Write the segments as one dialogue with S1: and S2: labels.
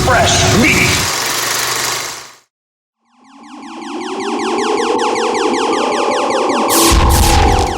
S1: fresh meat.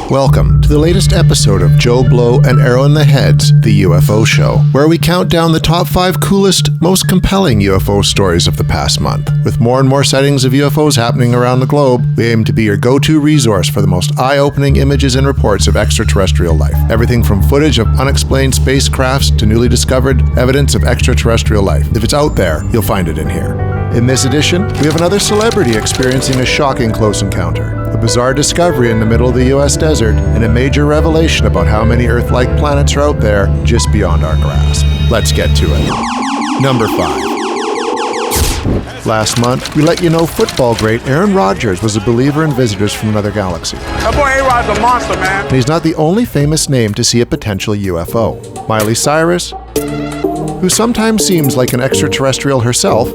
S2: Welcome to the latest episode of JoBlo and Arrow in the Heads, the UFO show, where we count down the top 5 coolest, most compelling UFO stories of the past month. With more and more sightings of UFOs happening around the globe, we aim to be your go-to resource for the most eye-opening images and reports of extraterrestrial life. Everything from footage of unexplained spacecrafts to newly discovered evidence of extraterrestrial life. If it's out there, you'll find it in here. In this edition, we have another celebrity experiencing a shocking close encounter, a bizarre discovery in the middle of the U.S. desert, and a major revelation about how many Earth-like planets are out there just beyond our grasp. Let's get to it. Number 5. Last month, we let you know football great Aaron Rodgers was a believer in visitors from another galaxy.
S3: That boy A-Rod's a monster, man.
S2: And he's not the only famous name to see a potential UFO. Miley Cyrus, who sometimes seems like an extraterrestrial herself,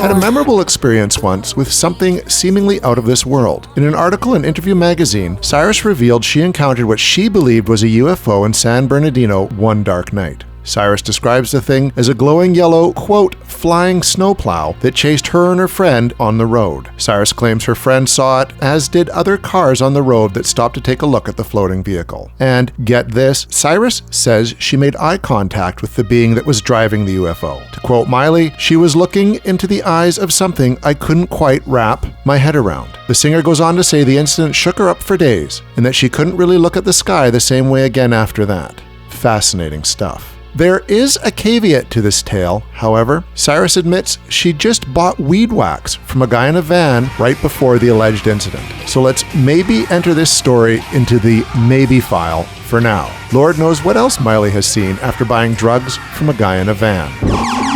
S2: had a memorable experience once with something seemingly out of this world. In an article in Interview magazine, Cyrus revealed she encountered what she believed was a UFO in San Bernardino one dark night. Cyrus describes the thing as a glowing yellow, quote, flying snowplow that chased her and her friend on the road. Cyrus claims her friend saw it, as did other cars on the road that stopped to take a look at the floating vehicle. And, get this, Cyrus says she made eye contact with the being that was driving the UFO. To quote Miley, she was looking into the eyes of something I couldn't quite wrap my head around. The singer goes on to say the incident shook her up for days, and that she couldn't really look at the sky the same way again after that. Fascinating stuff. There is a caveat to this tale, however. Cyrus admits she just bought weed wax from a guy in a van right before the alleged incident. So let's maybe enter this story into the maybe file for now. Lord knows what else Miley has seen after buying drugs from a guy in a van.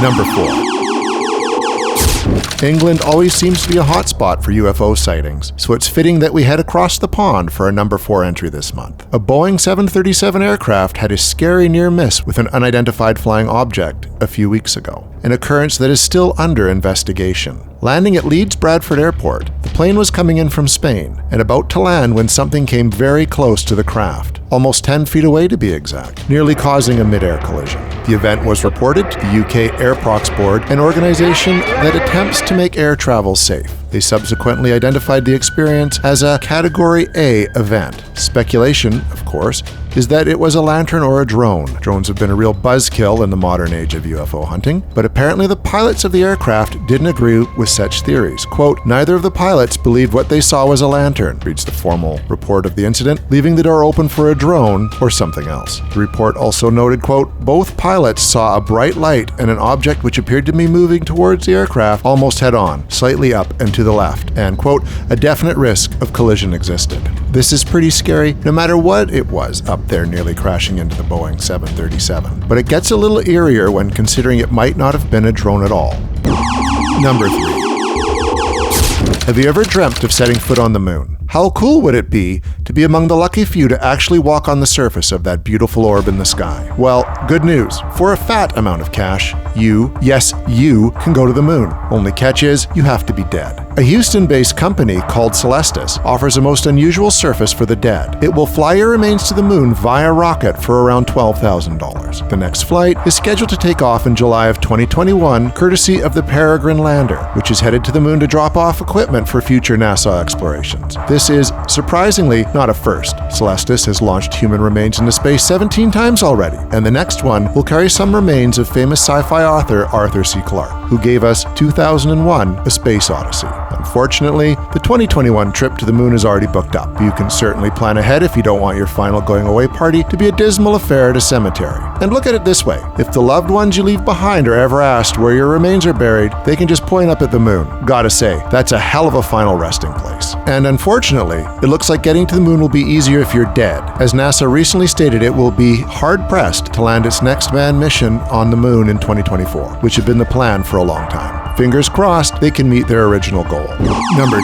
S2: Number 4. England always seems to be a hotspot for UFO sightings, so it's fitting that we head across the pond for a number 4 entry this month. A Boeing 737 aircraft had a scary near miss with an unidentified flying object a few weeks ago, an occurrence that is still under investigation. Landing at Leeds Bradford Airport, the plane was coming in from Spain and about to land when something came very close to the craft, almost 10 feet away to be exact, nearly causing a mid-air collision. The event was reported to the UK Airprox Board, an organization that attempts to make air travel safe. They subsequently identified the experience as a Category A event. Speculation, of course, is that it was a lantern or a drone. Drones have been a real buzzkill in the modern age of UFO hunting, but apparently the pilots of the aircraft didn't agree with such theories. Quote, neither of the pilots believed what they saw was a lantern, reads the formal report of the incident, leaving the door open for a drone or something else. The report also noted, quote, both pilots saw a bright light and an object which appeared to be moving towards the aircraft almost head-on, slightly up and to the left, and, quote, a definite risk of collision existed. This is pretty scary, no matter what it was up there nearly crashing into the Boeing 737. But it gets a little eerier when considering it might not have been a drone at all. Number 3. Have you ever dreamt of setting foot on the moon? How cool would it be to be among the lucky few to actually walk on the surface of that beautiful orb in the sky? Well, good news. For a fat amount of cash, you can go to the moon. Only catch is, you have to be dead. A Houston-based company called SYNOPSIS offers a most unusual service for the dead. It will fly your remains to the moon via rocket for around $12,000. The next flight is scheduled to take off in July of 2021, courtesy of the Peregrine lander, which is headed to the moon to drop off equipment for future NASA explorations. This is, surprisingly, not a first. SYNOPSIS has launched human remains into space 17 times already, and the next one will carry some remains of famous sci-fi author Arthur C. Clarke, who gave us 2001: A Space Odyssey. Unfortunately, the 2021 trip to the moon is already booked up. You can certainly plan ahead if you don't want your final going-away party to be a dismal affair at a cemetery. And look at it this way. If the loved ones you leave behind are ever asked where your remains are buried, they can just point up at the moon. Gotta say, that's a hell of a final resting place. And unfortunately, it looks like getting to the moon will be easier if you're dead, as NASA recently stated it will be hard-pressed to land its next manned mission on the moon in 2024, which had been the plan for a long time. Fingers crossed they can meet their original goal. Number 2.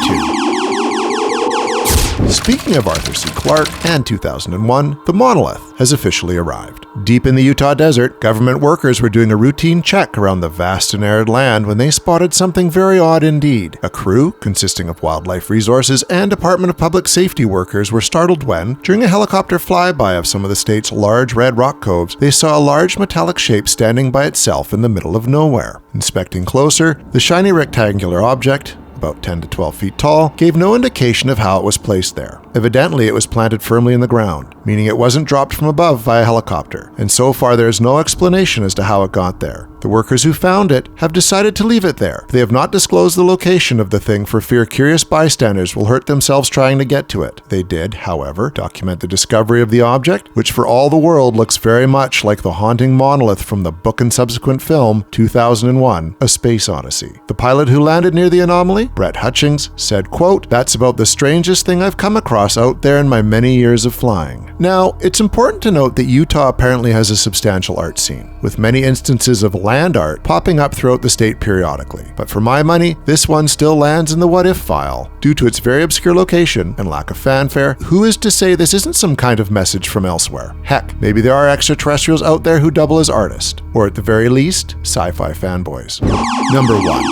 S2: Speaking of Arthur C. Clarke and 2001, the monolith has officially arrived. Deep in the Utah desert, government workers were doing a routine check around the vast and arid land when they spotted something very odd indeed. A crew, consisting of wildlife resources and Department of Public Safety workers, were startled when, during a helicopter flyby of some of the state's large red rock coves, they saw a large metallic shape standing by itself in the middle of nowhere. Inspecting closer, the shiny rectangular object, about 10 to 12 feet tall, gave no indication of how it was placed there. Evidently, it was planted firmly in the ground, meaning it wasn't dropped from above via helicopter, and so far there is no explanation as to how it got there. The workers who found it have decided to leave it there. They have not disclosed the location of the thing for fear curious bystanders will hurt themselves trying to get to it. They did, however, document the discovery of the object, which for all the world looks very much like the haunting monolith from the book and subsequent film 2001, A Space Odyssey. The pilot who landed near the anomaly, Brett Hutchings, said, quote, "That's about the strangest thing I've come across out there in my many years of flying." Now, it's important to note that Utah apparently has a substantial art scene, with many instances of land art popping up throughout the state periodically. But for my money, this one still lands in the what if file. Due to its very obscure location and lack of fanfare, who is to say this isn't some kind of message from elsewhere? Heck, maybe there are extraterrestrials out there who double as artists, or at the very least, sci-fi fanboys. Number 1.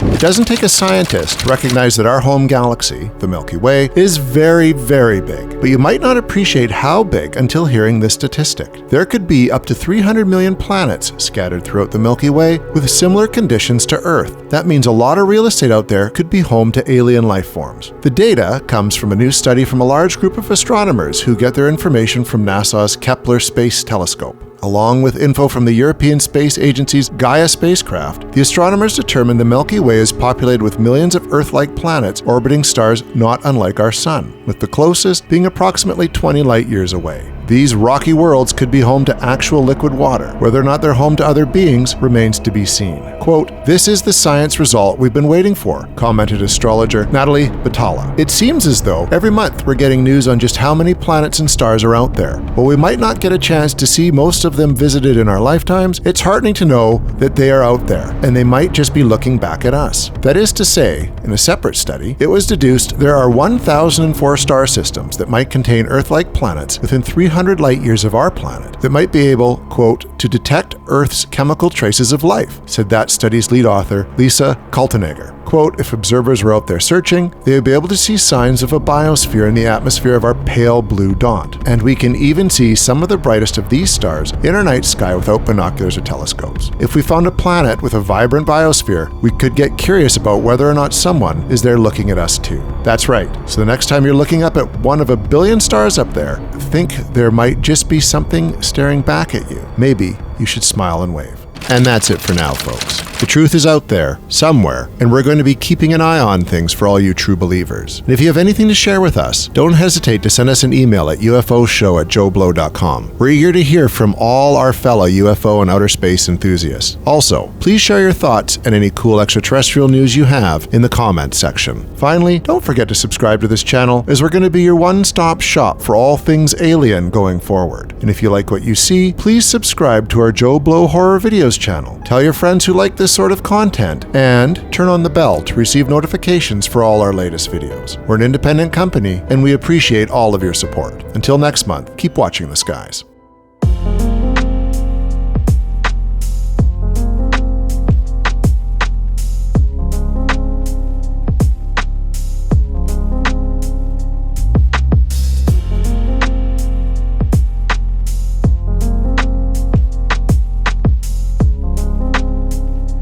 S2: It doesn't take a scientist to recognize that our home galaxy, the Milky Way, is very, very big. But you might not appreciate how big until hearing this statistic. There could be up to 300 million planets scattered throughout the Milky Way with similar conditions to Earth. That means a lot of real estate out there could be home to alien life forms. The data comes from a new study from a large group of astronomers who get their information from NASA's Kepler Space Telescope. Along with info from the European Space Agency's Gaia spacecraft, the astronomers determined the Milky Way is populated with millions of Earth-like planets orbiting stars not unlike our Sun, with the closest being approximately 20 light-years away. These rocky worlds could be home to actual liquid water. Whether or not they're home to other beings remains to be seen. Quote, "This is the science result we've been waiting for," commented astrologer Natalie Batala. "It seems as though every month we're getting news on just how many planets and stars are out there. While we might not get a chance to see most of them visited in our lifetimes, it's heartening to know that they are out there, and they might just be looking back at us." That is to say, in a separate study, it was deduced there are 1,004 star systems that might contain Earth-like planets within 300 light-years of our planet that might be able, quote, "to detect Earth's chemical traces of life," said that study's lead author, Lisa Kaltenegger. Quote, "If observers were out there searching, they would be able to see signs of a biosphere in the atmosphere of our pale blue dot. And we can even see some of the brightest of these stars in our night sky without binoculars or telescopes. If we found a planet with a vibrant biosphere, we could get curious about whether or not someone is there looking at us too." That's right. So the next time you're looking up at one of a billion stars up there, think there might just be something staring back at you. Maybe you should smile and wave. And that's it for now, folks. The truth is out there, somewhere, and we're going to be keeping an eye on things for all you true believers. And if you have anything to share with us, don't hesitate to send us an email at ufoshow@joblo.com. We're eager to hear from all our fellow UFO and outer space enthusiasts. Also, please share your thoughts and any cool extraterrestrial news you have in the comments section. Finally, don't forget to subscribe to this channel, as we're going to be your one-stop shop for all things alien going forward. And if you like what you see, please subscribe to our JoBlo Horror Videos channel. Tell your friends who like this sort of content, and turn on the bell to receive notifications for all our latest videos. We're an independent company, and we appreciate all of your support. Until next month, keep watching the skies.